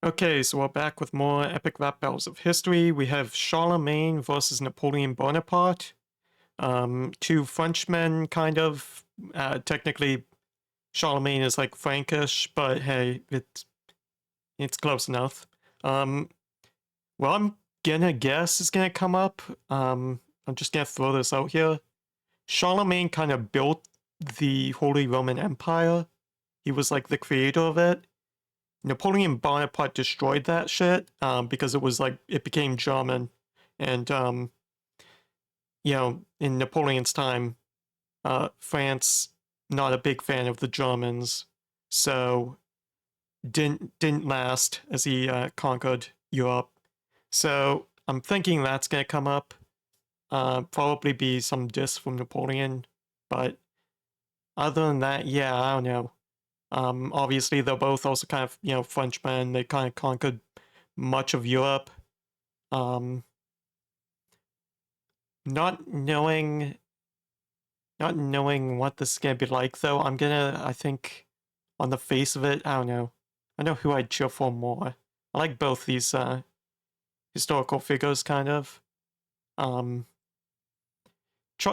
Okay, so we're back with more epic rap battles of history. We have Charlemagne versus Napoleon Bonaparte. Two Frenchmen, kind of. Technically, Charlemagne is like Frankish, but hey, it's close enough. Well, I'm gonna guess is gonna come up. I'm just gonna throw this out here. Charlemagne kind of built the Holy Roman Empire. He was like the creator of it. Napoleon Bonaparte destroyed that shit because it was like it became German, and in Napoleon's time, France not a big fan of the Germans, so didn't last as he conquered Europe. So I'm thinking that's gonna come up. Probably be some diss from Napoleon, but other than that, yeah, I don't know. Obviously, they're both also kind of, Frenchmen. They kind of conquered much of Europe. Not knowing what this is gonna be like, though, I think, on the face of it, I don't know. I know who I'd cheer for more. I like both these historical figures, kind of.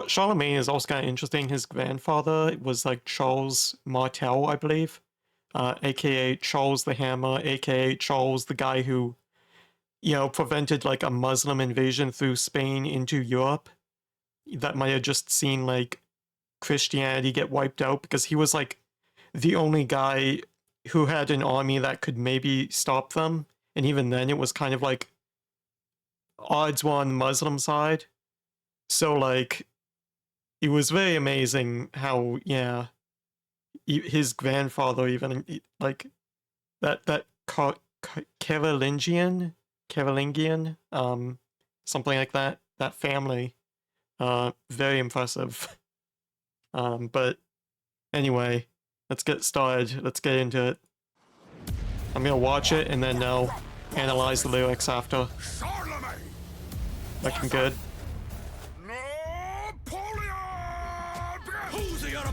Charlemagne is also kind of interesting. His grandfather was like Charles Martel, I believe, aka Charles the Hammer, aka Charles the guy who, prevented like a Muslim invasion through Spain into Europe. That might have just seen like Christianity get wiped out because he was like the only guy who had an army that could maybe stop them, and even then it was kind of like odds were on the Muslim side. So like, it was very amazing how, his grandfather even, like, that Carolingian, something like that family, very impressive. But anyway, let's get started. Let's get into it. I'm gonna watch it and then I'll analyze the lyrics after. Looking good.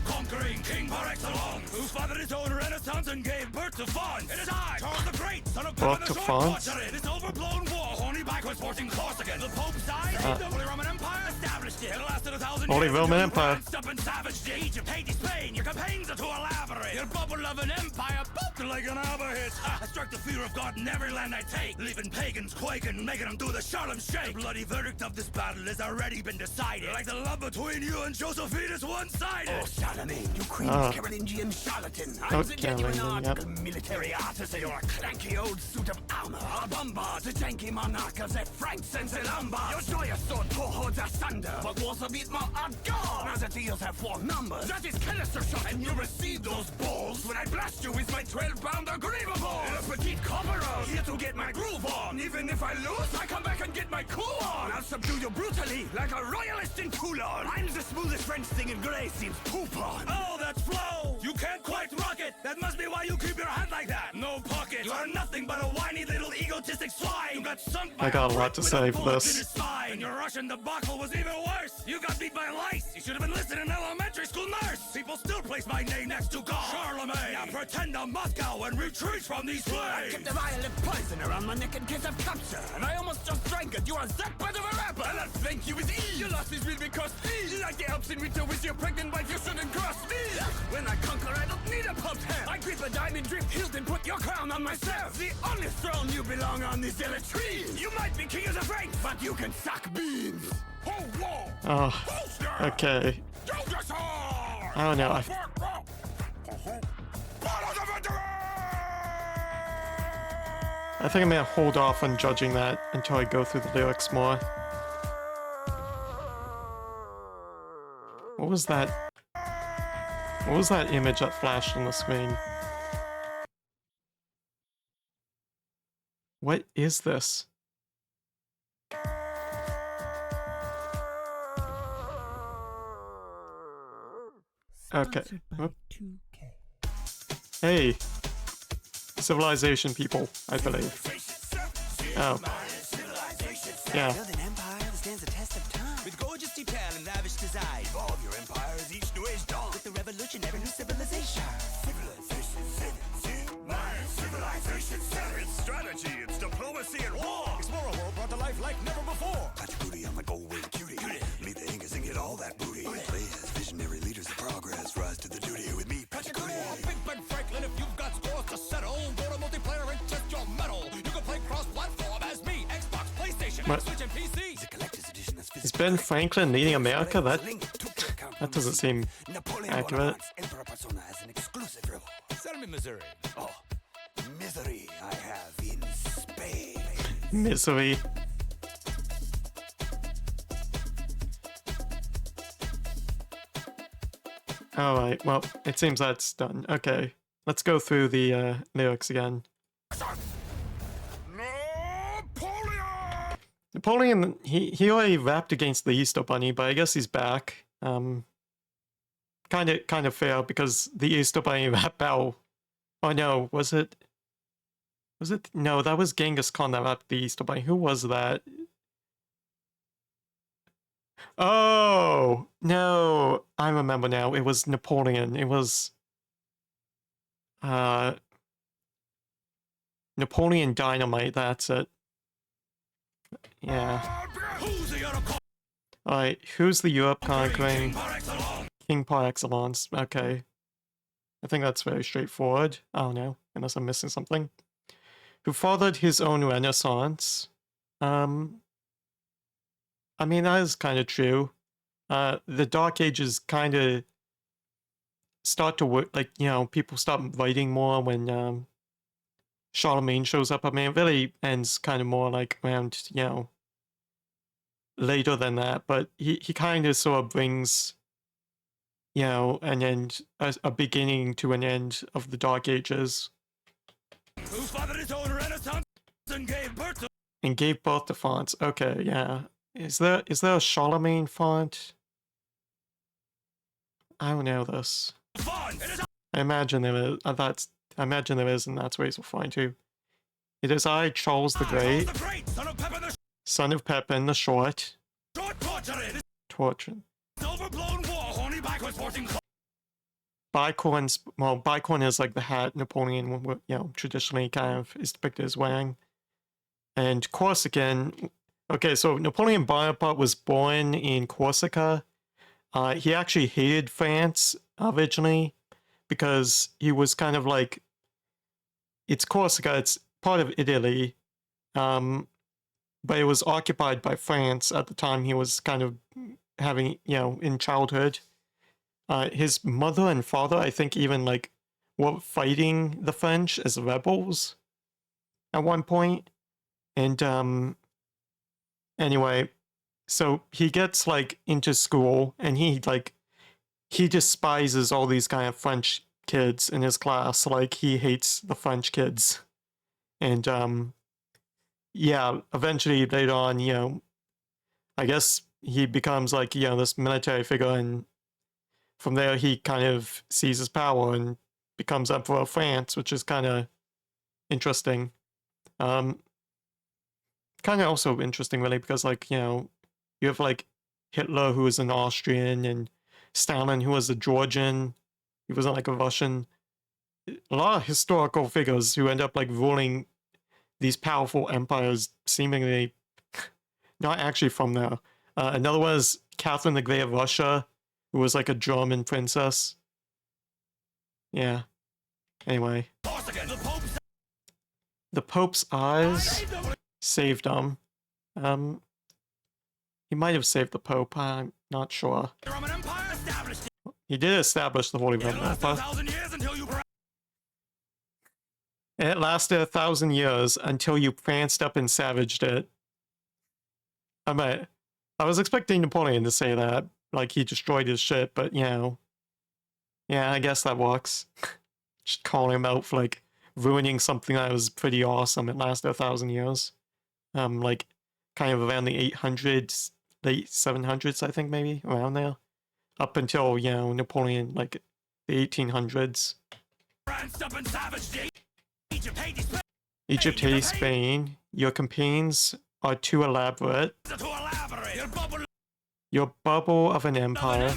Conquering king par excellence, who fathered his own renaissance and gave birth to fun. It is I, Charles the Great, son of God, the sword in this overblown war, only backwards forcing course again. The Pope died, the Holy Roman Empire established it. It lasted 1,000 years. Holy Roman Empire. Stubborn savage to Egypt, Haiti, Spain. Your campaigns are too elaborate. Your bubble of an empire popped like an aberhit. I struck the fear of God in every land I take, leaving pagans quaking, making them do the Charlem shake. The bloody verdict of this battle has already been decided. Like the love between you and Josephine is one-sided. Oh, Charlemagne, you Queen's Carolingian charlatan. I'm the genuine article military artisan. You're a clanky old suit of armor. A bombard, the janky monarch of the Franks and the Lombards. Your joyous sword cohorts asunder, but war's a bit more hardcore. Now the deals have 4 numbers. That is canister shot, and you receive those balls when I blast you with my 12-pounder grievable. In a petite corporal, here to get my groove on. Even if I lose, I come back and get my coup on. I'll subdue you brutally, like a royalist in Toulon. I'm the smoothest French thing in grey seems poop on. Oh, that's flow! You can't quite rock it! That must be why you keep your head like that! No pocket! You are nothing but a whiny little egotistic swine! You got sunk by I got a lot to say for this. And your Russian debacle was even worse! You got beat by lice! You should have been listening to elementary school nurse! People still place my name next to God! Charlemagne! Now pretend I'm Moscow and retreat from these flames! I kept a violet poison around my neck in case of capture, and I almost just drank it! You are that bad of a rapper! And I thank you with ease! Your loss is real because ease! Like the Alps in winter with your pregnant wife, you shouldn't cross me! When I conquer, I don't need a pumped head. I grip a diamond drift hilt and put your crown on myself. The only throne you belong on is tree. You might be king of the Franks, but you can suck beans. Oh, okay. I don't know. I think I'm gonna hold off on judging that until I go through the lyrics more. What was that? What was that image that flashed on the screen? What is this? Okay. Whoop. Hey. Civilization people, I believe. Oh. Yeah. With gorgeous detail and lavish design. Evolve your empire as each new age dawns. With the revolutionary new civilization. Civilization 7. My civilization 7. It's strategy. What? Switching PCs. The collector's edition is Is Ben Franklin leading America? That That doesn't seem Napoleon accurate. Bonaparte's Emperor persona has an exclusive role. Sell me Missouri. Oh, misery I have in Spain. misery. Alright, well, it seems that's done. Okay, let's go through the lyrics again. Napoleon, he already rapped against the Easter Bunny, but I guess he's back. Kind of fair, because the Easter Bunny rap battle... Oh no, was it... No, that was Genghis Khan that rapped the Easter Bunny. Who was that? Oh! No! I remember now. It was Napoleon. It was... Napoleon Dynamite, that's it. Yeah. Alright, who's the Europe conquering? King par excellence. Okay. I think that's very straightforward. Oh no, unless I'm missing something. Who fathered his own renaissance. I mean, that is kind of true. The Dark Ages kind of start to work, like, you know, people start writing more when Charlemagne shows up. I mean, it really ends kind of more like around, you know, later than that, but he kind of sort of brings, you know, an end, a beginning to an end of the Dark Ages. Who fathered his own renaissance and gave birth to And gave birth to fonts. Okay, yeah. Is there a Charlemagne font? I don't know this. fun. It is I imagine there is. I imagine there is, and that's where you'll find too. It is I, Charles the Great, the great son of Pepin the son of Pepin the Short, short tortured. tortured. Overblown war, horny backwards sporting Bicorn is like the hat Napoleon, you know, traditionally kind of is depicted as wearing. And Corsican, okay, so Napoleon Bonaparte was born in Corsica. He actually hated France originally because he was kind of like, it's Corsica, it's part of Italy, but it was occupied by France at the time he was kind of having, you know, in childhood. His mother and father, I think, even like were fighting the French as rebels at one point. And anyway, so he gets like into school and he despises all these kind of French kids in his class. Like he hates the French kids. And yeah, eventually later on, you know, I guess he becomes like, you know, this military figure, and from there he kind of seizes power and becomes Emperor of France, which is kind of interesting. Kind of also interesting, really, because, like, you know, you have, like, Hitler, who was an Austrian, and Stalin, who was a Georgian. He wasn't, like, a Russian. A lot of historical figures who end up, like, ruling these powerful empires, seemingly not actually from there. Another one is Catherine the Great of Russia, who was, like, a German princess. Yeah. Anyway. The Pope's eyes saved him. He might have saved the Pope, I'm not sure. He did establish the Holy Roman Empire. And it lasted 1,000 years until you pranced up and savaged it. I was expecting Napoleon to say that, like he destroyed his shit, but you know, yeah, I guess that works. Just calling him out for like ruining something that was pretty awesome. It lasted 1,000 years. Like kind of around the 800s, late 700s, I think, maybe around there, up until, you know, Napoleon, like the 1800s. Egypt hates Spain. Your campaigns are too elaborate. Your bubble of an empire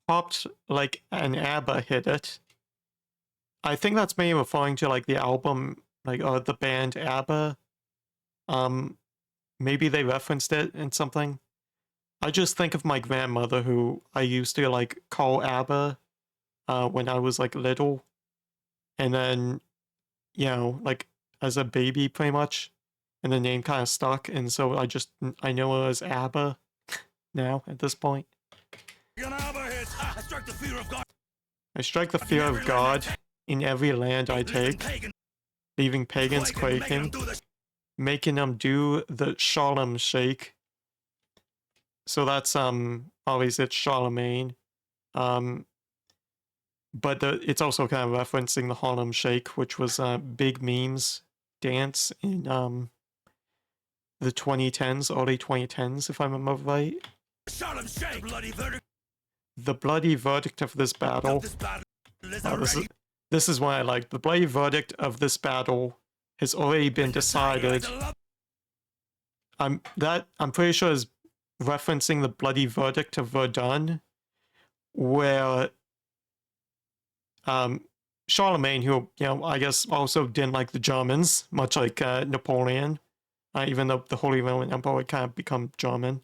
popped like an ABBA hit it. I think that's maybe referring to like the album, like the band ABBA. Maybe they referenced it in something. I just think of my grandmother, who I used to like call ABBA when I was like little, and then, you know, like as a baby pretty much, and the name kind of stuck, and so I know her as Abba now at this point. I strike the fear of God. I strike the fear of God in every land I take, leaving pagans quaking, making them do the Shalom shake. So that's obviously it's Charlemagne. But it's also kind of referencing the Harlem Shake, which was a big memes dance in the 2010s, early 2010s, if I remember right. Shalom shake, bloody verdict. The bloody verdict of this battle. This is what I like. The bloody verdict of this battle has already been decided. I'm pretty sure is referencing the bloody verdict of Verdun, where Charlemagne, who, you know, I guess also didn't like the Germans, much like Napoleon, even though the Holy Roman Empire would kind of become German.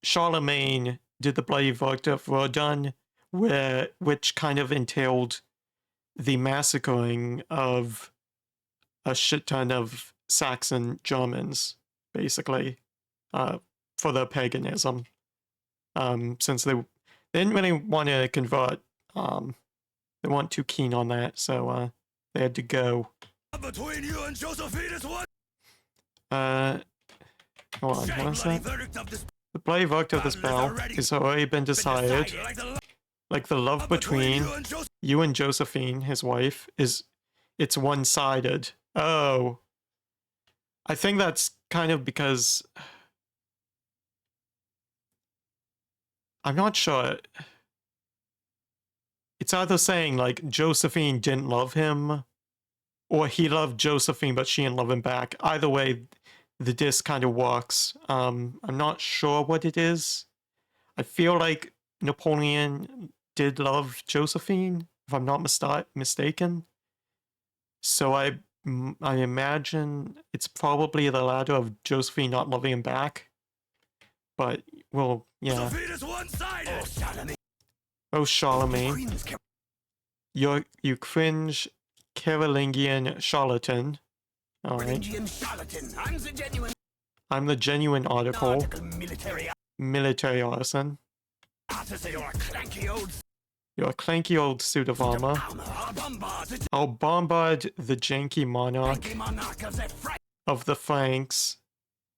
Charlemagne did the bloody verdict of Verdun, which kind of entailed the massacring of a shit ton of Saxon Germans, basically, for their paganism, since they didn't really want to convert. They weren't too keen on that, so they had to go. Between you and Josephine is what? Hold on, what is that? The bloody verdict of this battle has already been decided. Like the love between you and Josephine, his wife, it's one-sided. Oh. I think that's kind of because I'm not sure. It's either saying like Josephine didn't love him, or he loved Josephine but she didn't love him back. Either way, the disc kind of works. I'm not sure what it is. I feel like Napoleon did love Josephine, if I'm not mistaken. So I imagine it's probably the latter of Josephine not loving him back. But, well, yeah. Oh, Charlemagne. You cringe Carolingian charlatan. Alright. I'm the genuine article. Military artisan. You're a clanky old suit of armor. I'll bombard the janky monarch of the Franks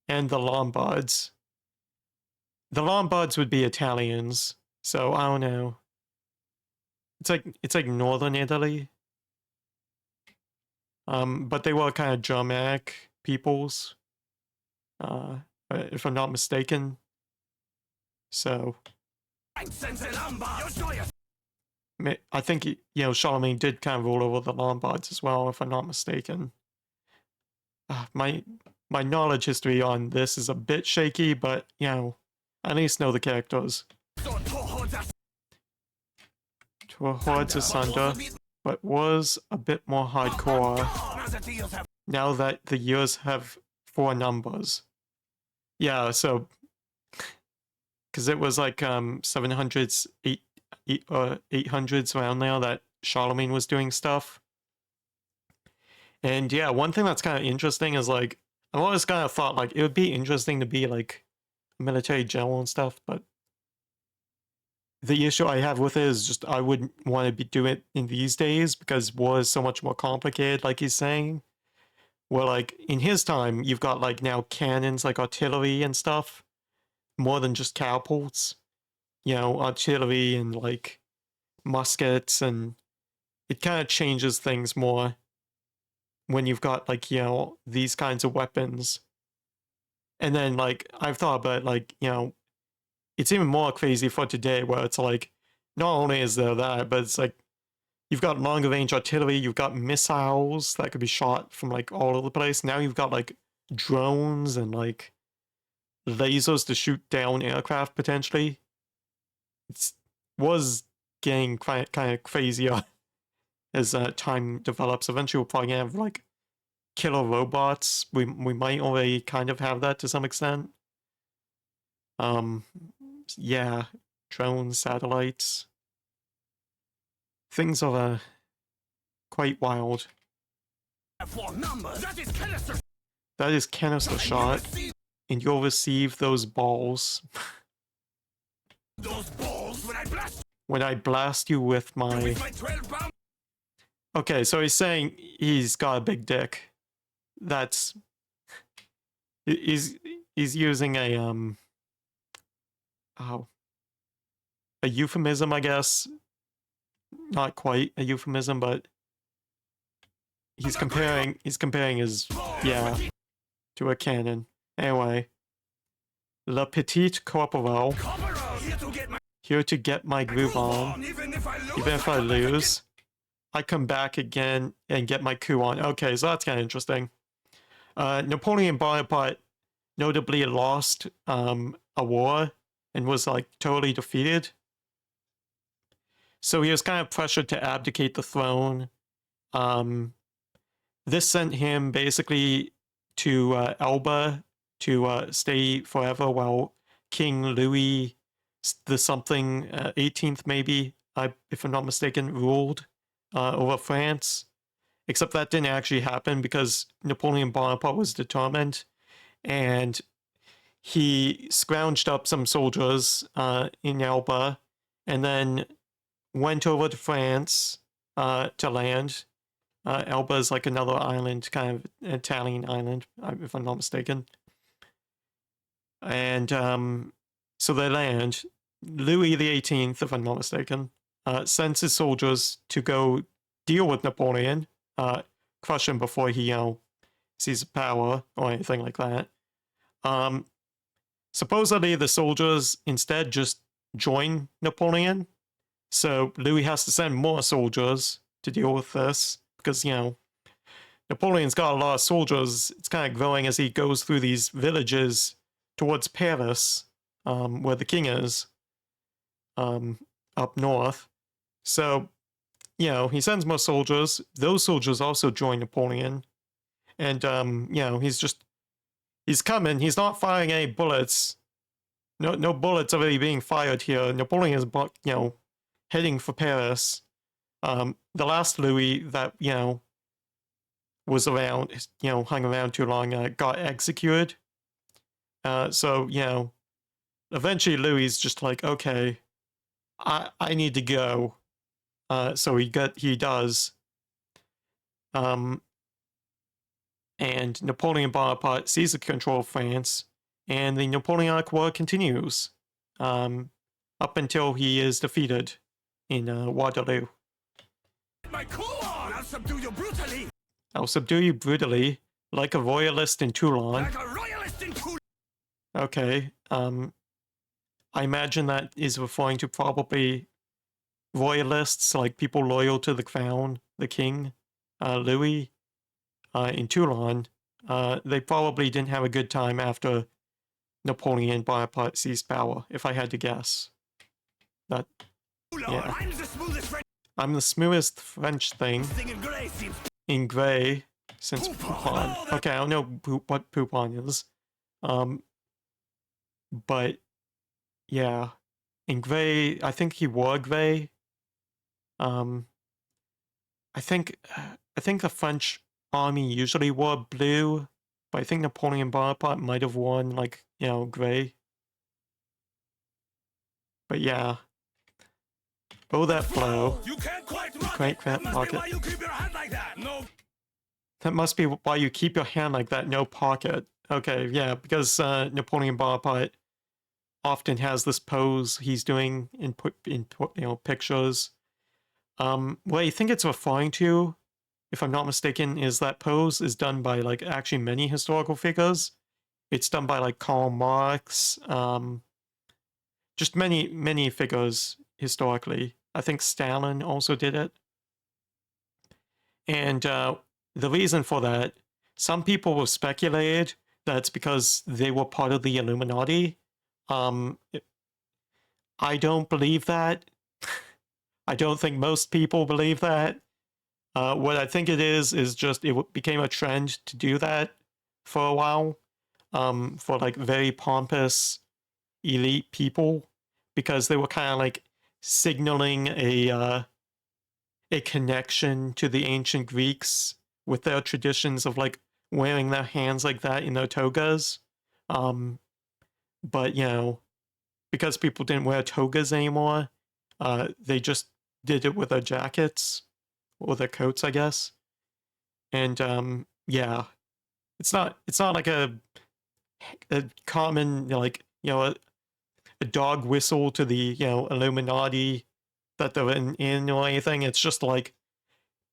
and the Lombards. The Lombards would be Italians, so I don't know. It's like northern Italy. But they were kind of Germanic peoples, if I'm not mistaken. So I think, you know, Charlemagne did kind of rule over the Lombards as well, if I'm not mistaken. My knowledge history on this is a bit shaky, but, you know, I at least know the characters. Tore hordes asunder, but was a bit more hardcore now that the years have 4 numbers. Yeah, so because it was like 700s, 800s around there that Charlemagne was doing stuff. And yeah, one thing that's kind of interesting is like, I've always kind of thought like it would be interesting to be like a military general and stuff, but the issue I have with it is just I wouldn't want to be doing it in these days because war is so much more complicated, like he's saying. Where like in his time, you've got like now cannons, like artillery and stuff, more than just catapults. You know, artillery and like muskets, and it kind of changes things more when you've got like, you know, these kinds of weapons. And then like I've thought about like, you know, it's even more crazy for today where it's like, not only is there that, but it's like, you've got longer range artillery, you've got missiles that could be shot from like all over the place. Now you've got like drones and like lasers to shoot down aircraft potentially. It was getting kind of crazier as time develops. Eventually we're probably gonna have like killer robots. We might already kind of have that to some extent. Yeah, drones, satellites. Things are quite wild. For numbers, that is canister. That is canister shot, and you'll receive those balls Those balls when I blast you with my... 12 pound. Okay, so he's saying he's got a big dick. That's... He's using a, oh, a euphemism, I guess. Not quite a euphemism, but he's comparing his, yeah, to a cannon. Anyway, Le Petit Corporal, here to get my groove on. Even if I lose, I come back again and get my coup on. Okay, so that's kind of interesting. Napoleon Bonaparte notably lost a war and was like totally defeated. So he was kind of pressured to abdicate the throne. This sent him basically to Elba to stay forever while King Louis the something 18th maybe, if I'm not mistaken, ruled over France. Except that didn't actually happen because Napoleon Bonaparte was determined, and he scrounged up some soldiers in Elba and then went over to France to land. Elba is like another island, kind of Italian island, if I'm not mistaken. And so they land. Louis XVIII, if I'm not mistaken, sends his soldiers to go deal with Napoleon, crush him before he, seizes power or anything like that. Supposedly the soldiers instead just join Napoleon. So Louis has to send more soldiers to deal with this because, Napoleon's got a lot of soldiers. It's kind of growing as he goes through these villages towards Paris, where the king is, up north. So, he sends more soldiers. Those soldiers also join Napoleon. And, he's coming. He's not firing any bullets. No bullets are really being fired here. Napoleon is, heading for Paris. The last Louis that, was around, hung around too long, got executed. So, eventually Louis is just like, okay, I need to go. So he does. And Napoleon Bonaparte seizes control of France, and the Napoleonic War continues, up until he is defeated in Waterloo. My coup on! I'll subdue you brutally! I'll subdue you brutally, like a royalist in Toulon. Like a royalist in Toulon! Okay, I imagine that is referring to probably royalists, like people loyal to the crown, the king, Louis, in Toulon. They probably didn't have a good time after Napoleon Bonaparte seized power, if I had to guess. That, yeah. I'm the smoothest French thing in grey since Poupon. Okay, I don't know what Poupon is. But yeah, in grey, I think he wore grey. I think the French army usually wore blue, but I think Napoleon Bonaparte might have worn like, grey. But yeah. Oh, that flow. You can't quite pocket. why you keep your hand like that. No. That must be why you keep your hand like that, no pocket. Okay, yeah, because Napoleon Bonaparte often has this pose he's doing in pictures. What I think it's referring to, if I'm not mistaken, is that pose is done by like actually many historical figures. It's done by like Karl Marx, just many figures historically. I think Stalin also did it. And the reason for that, some people have speculated that it's because they were part of the Illuminati. I don't believe that. I don't think most people believe that. What I think it is just it became a trend to do that for a while, for like very pompous elite people, because they were kind of like signaling a connection to the ancient Greeks with their traditions of like wearing their hands like that in their togas. But you know, because people didn't wear togas anymore, they just did it with their jackets or their coats, I guess. And yeah, it's not like a common, like, you know, a dog whistle to the, you know, Illuminati that they're in or anything. It's just like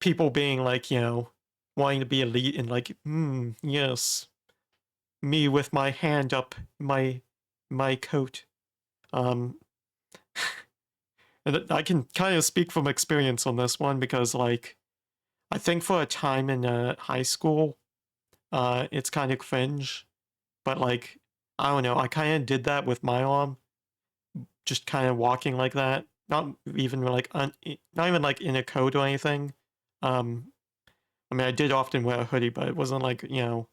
people being like, you know, wanting to be elite and like, yes, me with my hand up my coat. And I can kind of speak from experience on this one because, like, I think for a time in high school, it's kind of cringe, but like, I don't know, I kind of did that with my arm, just kind of walking like that, not even like not even like in a coat or anything. I mean, I did often wear a hoodie, but it wasn't like, you know,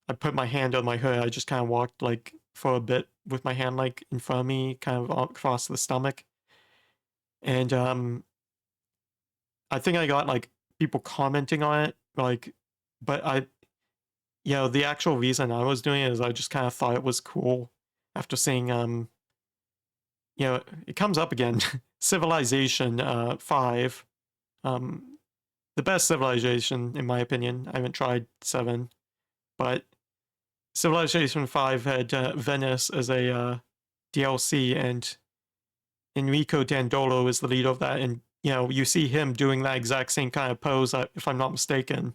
I put my hand on my hood. I just kind of walked like for a bit with my hand like in front of me, kind of across the stomach. And I think I got like people commenting on it, like, but you know, the actual reason I was doing it is I just kind of thought it was cool after seeing, you know, it comes up again, Civilization 5, the best Civilization in my opinion. I haven't tried 7, but Civilization 5 had Venice as a DLC, and Enrico Dandolo is the leader of that, and you know, you see him doing that exact same kind of pose, if I'm not mistaken,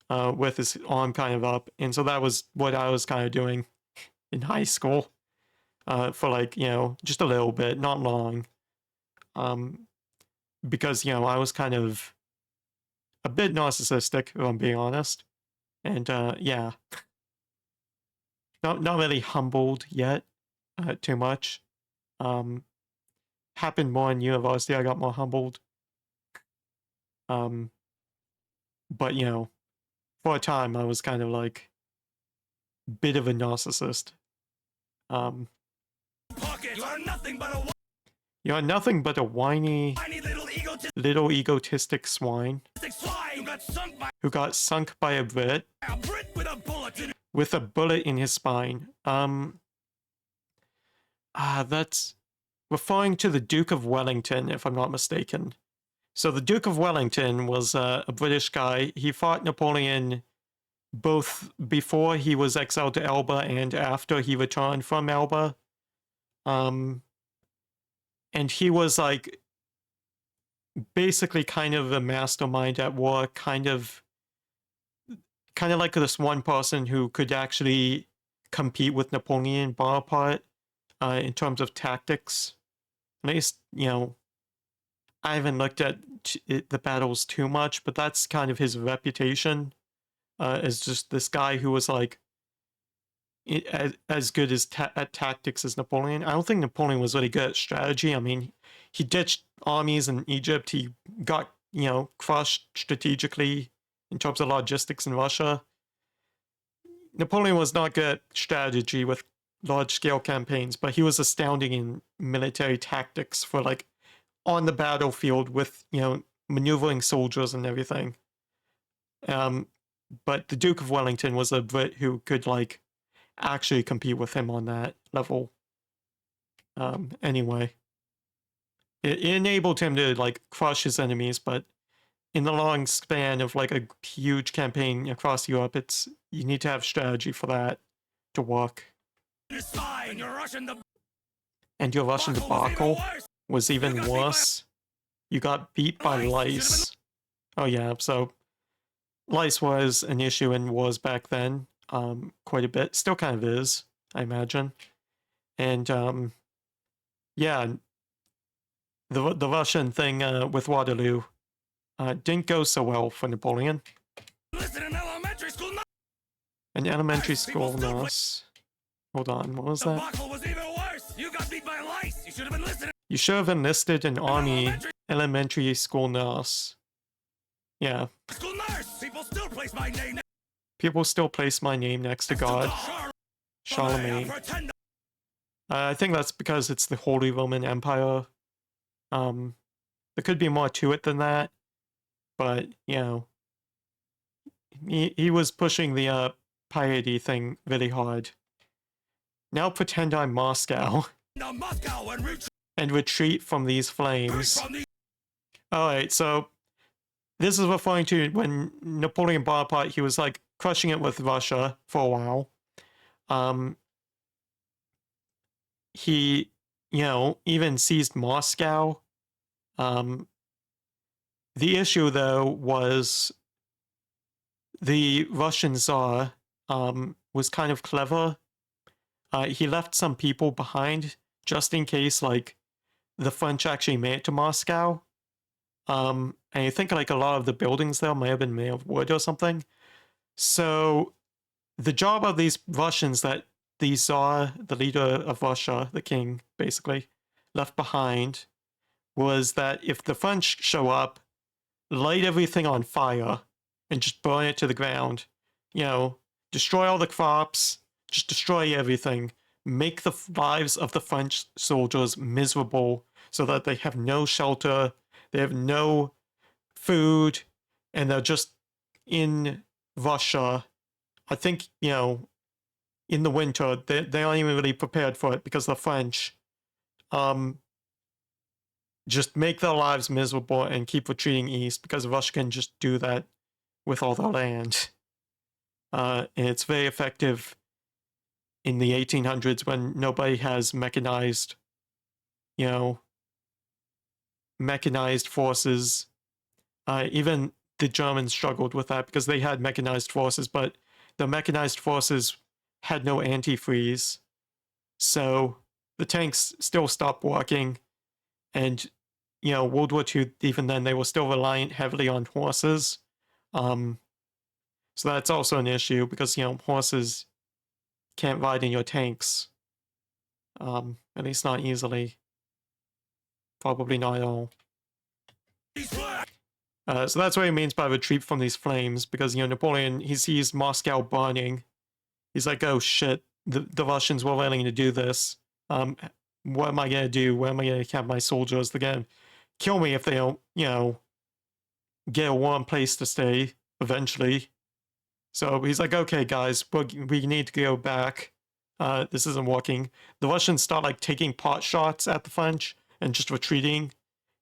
with his arm kind of up, and so that was what I was kind of doing in high school, for like, you know, just a little bit, not long, because, you know, I was kind of a bit narcissistic, if I'm being honest, and yeah, not really humbled yet, too much. Happened more in university. I got more humbled. But you know, for a time I was kind of like bit of a narcissist. You are nothing but a whiny little egotistic swine who got sunk by a Brit with a bullet in his spine. That's referring to the Duke of Wellington, if I'm not mistaken. So the Duke of Wellington was a British guy. He fought Napoleon both before he was exiled to Elba and after he returned from Elba. And he was like basically kind of a mastermind at war, kind of like this one person who could actually compete with Napoleon Bonaparte in terms of tactics. At least, you know, I haven't looked at the battles too much, but that's kind of his reputation, as just this guy who was like as good at tactics as Napoleon. I don't think Napoleon was really good at strategy. I mean, he ditched armies in Egypt. He got, you know, crushed strategically in terms of logistics in Russia. Napoleon was not good at strategy with large-scale campaigns, but he was astounding in military tactics for like on the battlefield with, you know, maneuvering soldiers and everything. But the Duke of Wellington was a Brit who could like actually compete with him on that level. Anyway, it enabled him to like crush his enemies, but in the long span of like a huge campaign across Europe, you need to have strategy for that to work. And your Russian debacle was even worse. You got beat by lice. Oh yeah, so lice was an issue in wars back then, quite a bit. Still kind of is, I imagine. And yeah, the Russian thing with Waterloo didn't go so well for Napoleon. An elementary school nurse. Hold on, what was that? You should have enlisted an army elementary school nurse. Yeah. People still place my name next to God. Charlemagne. I think that's because it's the Holy Roman Empire. There could be more to it than that, but, you know, he was pushing the piety thing really hard. Now pretend I'm Moscow Now Moscow and and retreat from these flames. from the Alright, so this is referring to when Napoleon Bonaparte, he was like crushing it with Russia for a while. He, you know, even seized Moscow. The issue, though, was the Russian Tsar was kind of clever. He left some people behind just in case, like, the French actually made it to Moscow. And I think, like, a lot of the buildings there may have been made of wood or something. So the job of these Russians that the Tsar, the leader of Russia, the king, basically, left behind was that if the French show up, light everything on fire and just burn it to the ground. You know, destroy all the crops, just destroy everything. Make the lives of the French soldiers miserable so that they have no shelter, they have no food, and they're just in Russia. I think, you know, in the winter, they aren't even really prepared for it because the French just make their lives miserable and keep retreating east because Russia can just do that with all their land. And it's very effective in the 1800s when nobody has mechanized, you know, mechanized forces. Even the Germans struggled with that because they had mechanized forces, but the mechanized forces had no antifreeze. So the tanks still stopped working. And, you know, World War II, even then, they were still reliant heavily on horses. So that's also an issue because, you know, horses can't ride in your tanks. At least not easily. Probably not at all. So that's what he means by retreat from these flames, because, you know, Napoleon, he sees Moscow burning. He's like, oh shit, the Russians were willing to do this. What am I going to do? Where am I going to have my soldiers? They're going to kill me if they don't, you know, get a warm place to stay eventually. So he's like, okay, guys, we need to go back. This isn't working. The Russians start, like, taking pot shots at the French and just retreating.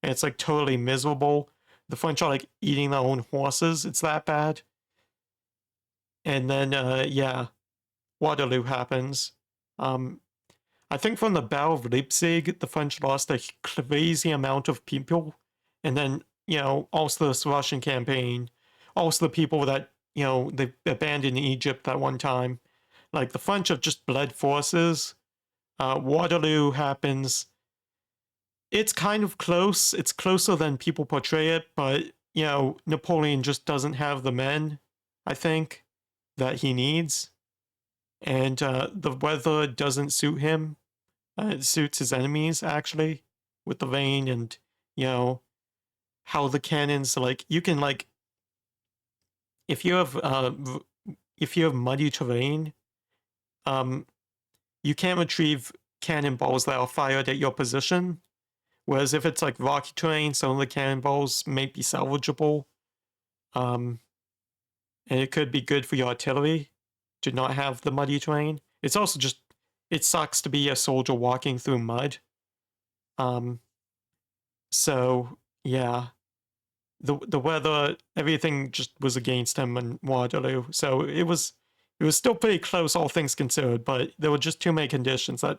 And it's, like, totally miserable. The French are, like, eating their own horses. It's that bad. And then, yeah, Waterloo happens. I think from the Battle of Leipzig, the French lost a crazy amount of people. And then, you know, also this Russian campaign, also the people that, you know, they abandoned Egypt that one time. Like, the French have just bled forces. Waterloo happens. It's kind of close. It's closer than people portray it, but, you know, Napoleon just doesn't have the men, I think, that he needs. And the weather doesn't suit him. It suits his enemies, actually, with the rain and, you know, how the cannons, like, you can, like, if you have muddy terrain, you can't retrieve cannonballs that are fired at your position. Whereas if it's like rocky terrain, some of the cannonballs may be salvageable. And it could be good for your artillery to not have the muddy terrain. It's also just, it sucks to be a soldier walking through mud. So yeah, the weather, everything just was against him in Waterloo. So it was still pretty close, all things considered, but there were just too many conditions that,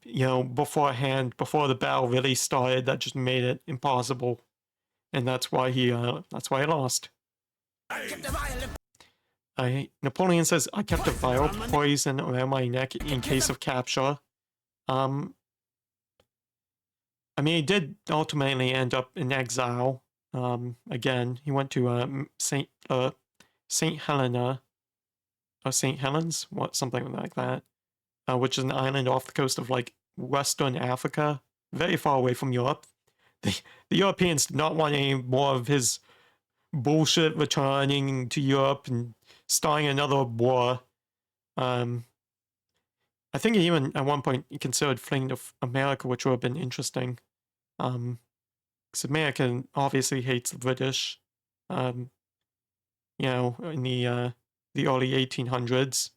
you know, beforehand, before the battle really started, that just made it impossible. And that's why he lost. Napoleon says, I kept a vial poison around my neck in case of capture. I mean, he did ultimately end up in exile. Again, he went to Saint Helena, or Saint Helens, something like that, which is an island off the coast of, like, Western Africa, very far away from Europe. The Europeans did not want any more of his bullshit returning to Europe and starting another war. I think he even at one point considered fleeing to America, which would have been interesting. Because America obviously hates the British. You you know, in the early 1800s.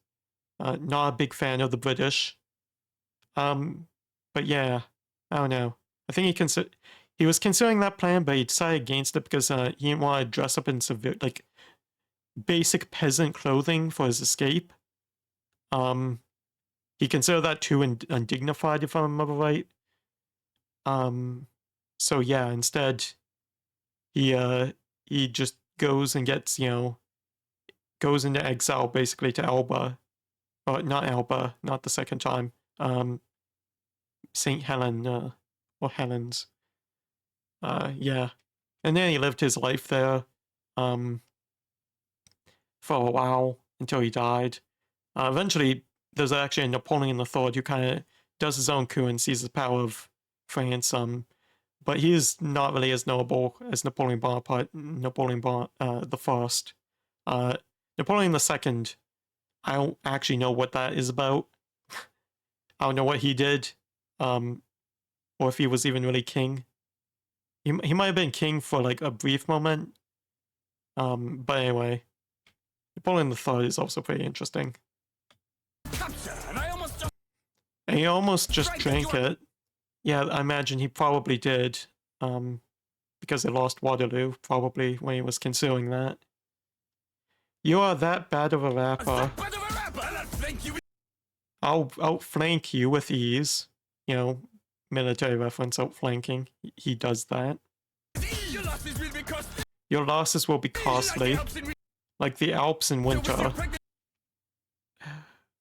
Not a big fan of the British. But yeah, I don't know. I think he was considering that plan, but he decided against it because he didn't want to dress up in like basic peasant clothing for his escape. He considered that too undignified, if I remember right. So yeah, instead, he just goes and gets, you know, goes into exile basically to Elba. Or not Elba, not the second time. St. Helen, or Helens. Yeah. And then he lived his life there, for a while, until he died. Eventually, there's actually a Napoleon III who kind of does his own coup and seizes the power of France, but he is not really as noble as Napoleon Bonaparte, the First. Napoleon II, I don't actually know what that is about. I don't know what he did, or if he was even really king. He might have been king for like a brief moment. But anyway, Napoleon III is also pretty interesting. And he almost just drank it. Yeah, I imagine he probably did, because they lost Waterloo, probably, when he was considering that. You are that bad of a rapper. I'll outflank you with ease. You know, military reference, outflanking. He does that. Your losses will be costly. Like the Alps in winter.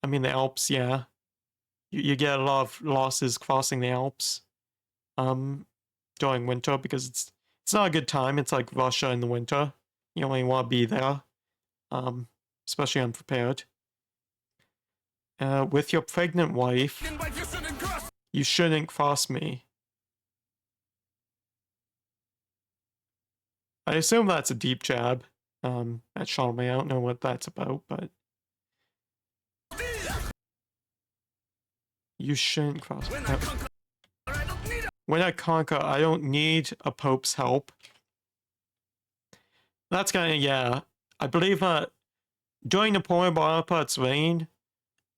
I mean, the Alps, yeah. You get a lot of losses crossing the Alps during winter because it's not a good time. It's like Russia in the winter. You don't really want to be there, especially unprepared. With your pregnant wife, you shouldn't cross me. I assume that's a deep jab at Charlemagne. I don't know what that's about, but you shouldn't cross me. When I conquer, I don't need a pope's help. That's kind of, yeah. I believe that during Napoleon Bonaparte's reign,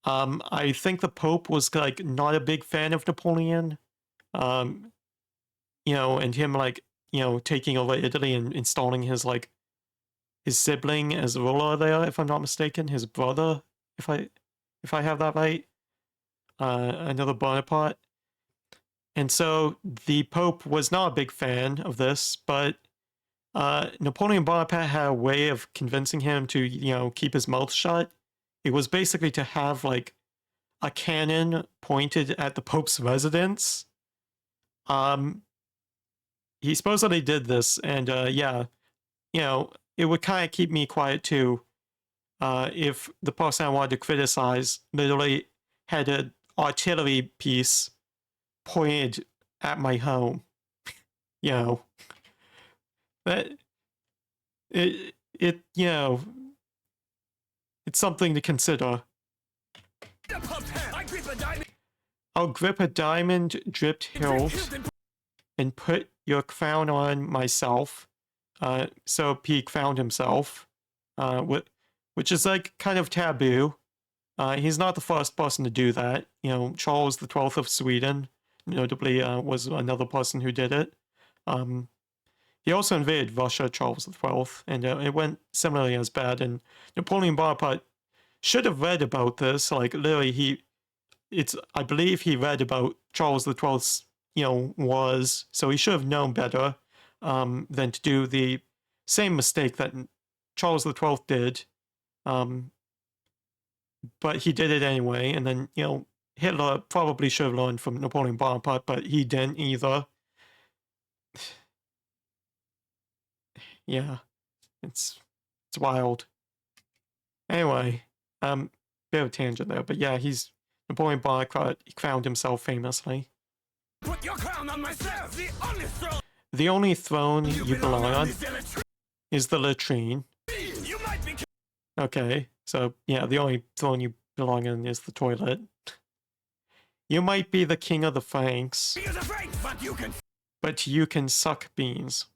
I think the Pope was like not a big fan of Napoleon. You know, and him like, you know, taking over Italy and installing his sibling as ruler there, if I'm not mistaken, his brother, if I have that right. Another Bonaparte. And so the Pope was not a big fan of this, but Napoleon Bonaparte had a way of convincing him to, you know, keep his mouth shut. It was basically to have like a cannon pointed at the Pope's residence. He supposedly did this, and yeah, you know, it would kind of keep me quiet too. If the person I wanted to criticize literally had an artillery piece pointed at my home, you know, that it you know, it's something to consider. I'll grip a diamond dripped hilt and put your crown on myself. So he crowned himself, which is like kind of taboo. He's not the first person to do that. You know, Charles XII of Sweden, notably, was another person who did it. He also invaded Russia, Charles XII, and it went similarly as bad. And Napoleon Bonaparte should have read about this. Like, literally, I believe he read about Charles XII's, you know, wars, so he should have known better than to do the same mistake that Charles XII did. But he did it anyway, and then, you know, Hitler probably should have learned from Napoleon Bonaparte, but he didn't either. Yeah, it's wild. Anyway, bit of a tangent there, but yeah, Napoleon Bonaparte, he crowned himself famously. Put your crown on myself. The only throne you belong on is the latrine. You might be. Okay, so yeah, the only throne you belong in is the toilet. You might be the king of the Franks, but you can. Suck beans.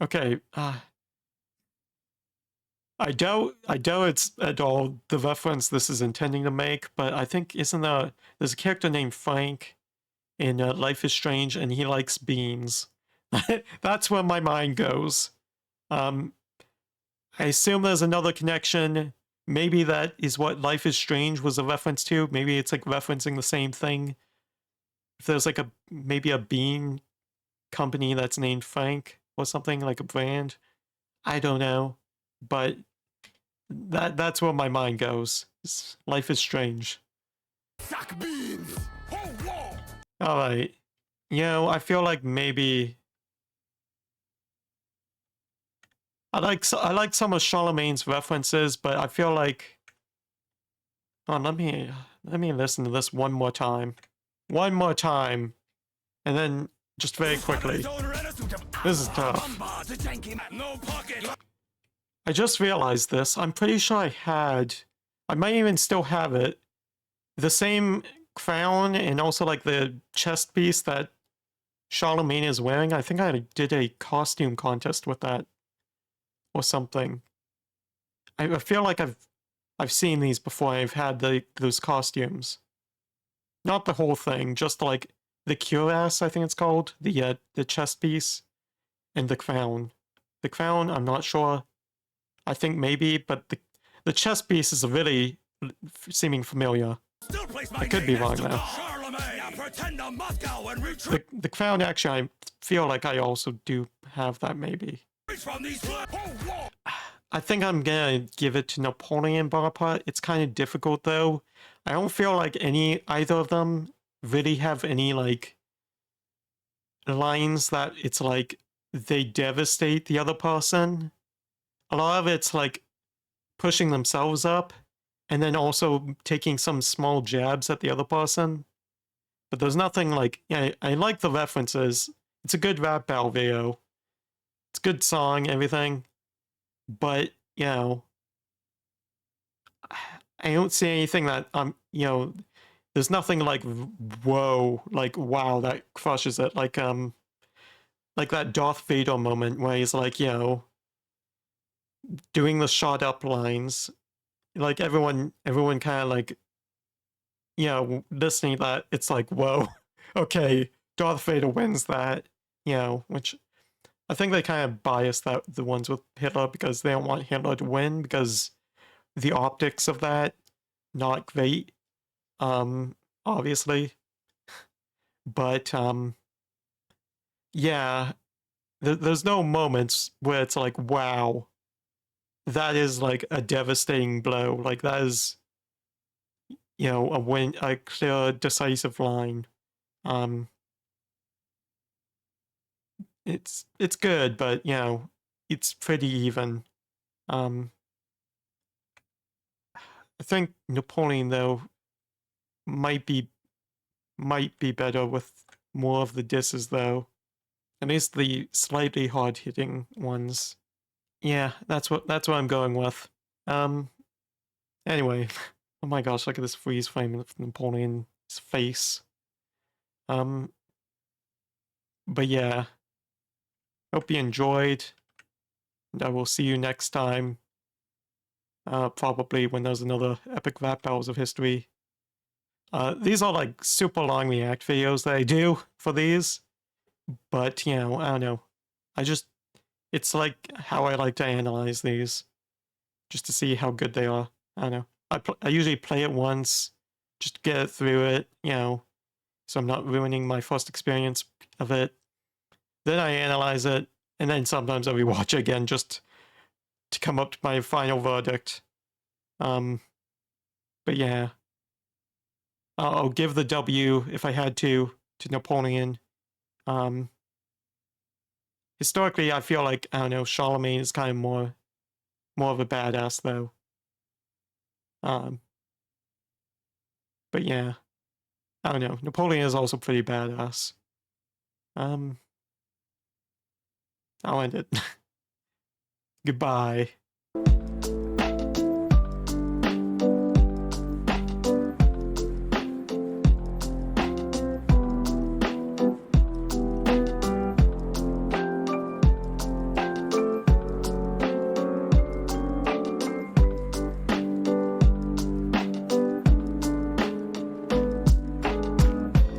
Okay, I doubt it's at all the reference this is intending to make, but I think there's a character named Frank in Life is Strange, and he likes beans. That's where my mind goes. I assume there's another connection. Maybe that is what Life is Strange was a reference to. Maybe it's like referencing the same thing. If there's like maybe a bean company that's named Frank or something, like a brand. I don't know. But that's where my mind goes. Life is Strange. Suck beans! Alright. You know, I feel like maybe I like some of Charlemagne's references, but I feel like let me listen to this one more time. One more time. And then just very quickly. This is tough. I just realized this. I'm pretty sure I might even still have it. The same crown and also like the chest piece that Charlemagne is wearing. I think I did a costume contest with that or something. I feel like I've seen these before. I've had those costumes. Not the whole thing, just like the cuirass, I think it's called, the chest piece, and the crown. The crown, I'm not sure. I think maybe, but the chest piece is really seeming familiar. I could be wrong though. The crown, actually, I feel like I also do have that maybe. I think I'm gonna give it to Napoleon Bonaparte. It's kind of difficult though. I don't feel like either of them really have any like lines that it's like they devastate the other person. A lot of it's like pushing themselves up and then also taking some small jabs at the other person. But there's nothing like, yeah, I like the references. It's a good rap battle video. It's a good song, everything. But, you know, I don't see anything that, you know, there's nothing like, whoa, like, wow, that crushes it. Like that Darth Vader moment where he's like, you know, doing the shot up lines. Like everyone kind of like, you know, listening to that, it's like, whoa, okay, Darth Vader wins that, you know, which I think they kind of bias the ones with Hitler because they don't want Hitler to win because the optics of that, not great, obviously. But, yeah, there's no moments where it's like, wow, that is like a devastating blow. Like that is, you know, a clear, decisive line. It's good, but you know, it's pretty even. I think Napoleon though might be better with more of the disses though. At least the slightly hard hitting ones. Yeah, that's what I'm going with. Anyway, oh my gosh, look at this freeze frame of Napoleon's face. But yeah, hope you enjoyed, and I will see you next time. Probably when there's another epic rap battles of history. These are like super long react videos that I do for these, but you know, I don't know. It's like how I like to analyze these, just to see how good they are. I don't know. I usually play it once, just to get it through it, you know, so I'm not ruining my first experience of it. Then I analyze it, and then sometimes I rewatch it again just to come up to my final verdict. But yeah. I'll give the W, if I had to Napoleon. Historically, I feel like, I don't know, Charlemagne is kind of more of a badass, though. But yeah. I don't know. Napoleon is also pretty badass. I'll end it. Goodbye.